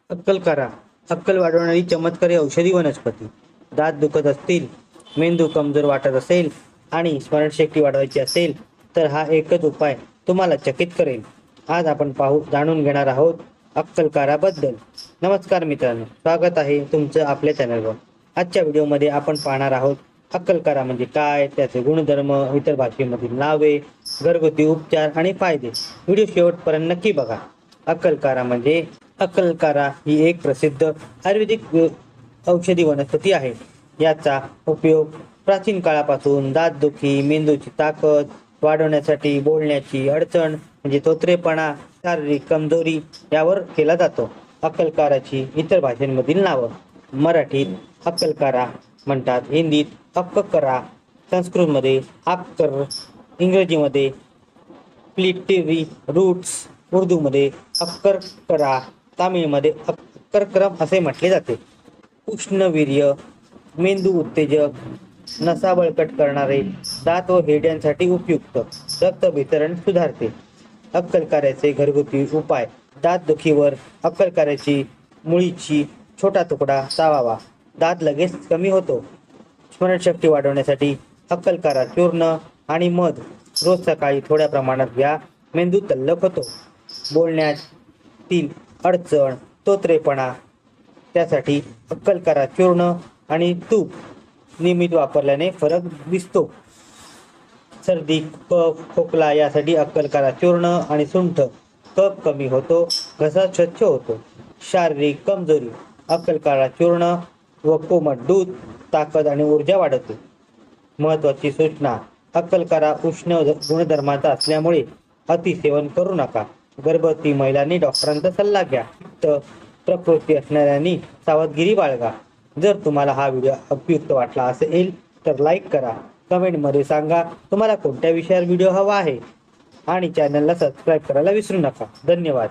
अक्कलकारा अक्कल वाढवणारी चमत्कारी औषधी वनस्पती. दात दुखत असतील, मेंदू कमजोर वाटत असेल आणि स्मरणशक्ती वाढवायची असेल तर हा एकच उपाय तुम्हाला चकित करेल. आज आपण जाणून घेणार आहोत अक्कलकाराबद्दल. नमस्कार मित्रांनो, स्वागत आहे तुमचं आपल्या चॅनलवर. आजच्या व्हिडिओमध्ये आपण पाहणार आहोत अक्कलकारा म्हणजे काय, त्याचे गुणधर्म, इतर भाषेमधील नावे, घरगुती उपचार आणि फायदे. व्हिडिओ शेवटपर्यंत नक्की बघा. अक्कलकारा ही एक प्रसिद्ध आयुर्वेदिक औषधी वनस्पती आहे. याचा उपयोग प्राचीन काळापासून दातदुखी, मेंदूची ताकद वाढवण्यासाठी, बोलण्याची अडचण म्हणजे थोत्रेपणा, शारीरिक कमजोरी यावर केला जातो. अक्कलकाराची इतर भाषांमधील नावं: मराठीत अक्कलकारा म्हणतात, हिंदीत अक्ककरा, संस्कृतमध्ये अक्कर, इंग्रजीमध्ये प्लिटिरी रूट्स, उर्दूमध्ये अक्करकरा, तामिळमध्ये अक्करक्रम असे म्हटले जाते. उष्णवीर्य, मेंदू उत्तेजक, नसा बळकट करणारे, दात व हिरड्यांसाठी उपयुक्त, रक्त वितरण सुधारते. अक्कलकाऱ्याचे घरगुती उपाय: दातदुखीवर अक्कलकाऱ्याची मुळीची छोटा तुकडा चावावा, दात लगेच कमी होतो. स्मरणशक्ती वाढवण्यासाठी अक्कलकारा चूर्ण आणि मध रोज सकाळी थोड्या प्रमाणात घ्या, मेंदू तल्लख होतो. बोलण्यातील अडचण, तोत्रेपणा त्यासाठी अक्कलकारा चूर्ण आणि तूप नियमित वापरल्याने फरक दिसतो. सर्दी, कफ, खोकला यासाठी अक्कलकारा चूर्ण आणि सुंठ, कफ कमी होतो, घसा स्वच्छ होतो. शारीरिक कमजोरी, अक्कलकारा चूर्ण व कोमट दूध ताकद आणि ऊर्जा वाढवते. महत्त्वाची सूचना: अक्कलकारा उष्ण गुणधर्माचा असल्यामुळे अतिसेवन करू नका. गर्भवती महिलांनी डॉक्टरांचा सल्ला घ्या. प्रकृती असणाऱ्यांनी सावधगिरी बाळगा. जर तुम्हाला हा व्हिडिओ उपयुक्त वाटला असेल तर लाईक करा, कमेंटमध्ये सांगा तुम्हाला कोणत्या विषयावर व्हिडिओ हवा आहे आणि चॅनलला सबस्क्राईब करायला विसरू नका. धन्यवाद.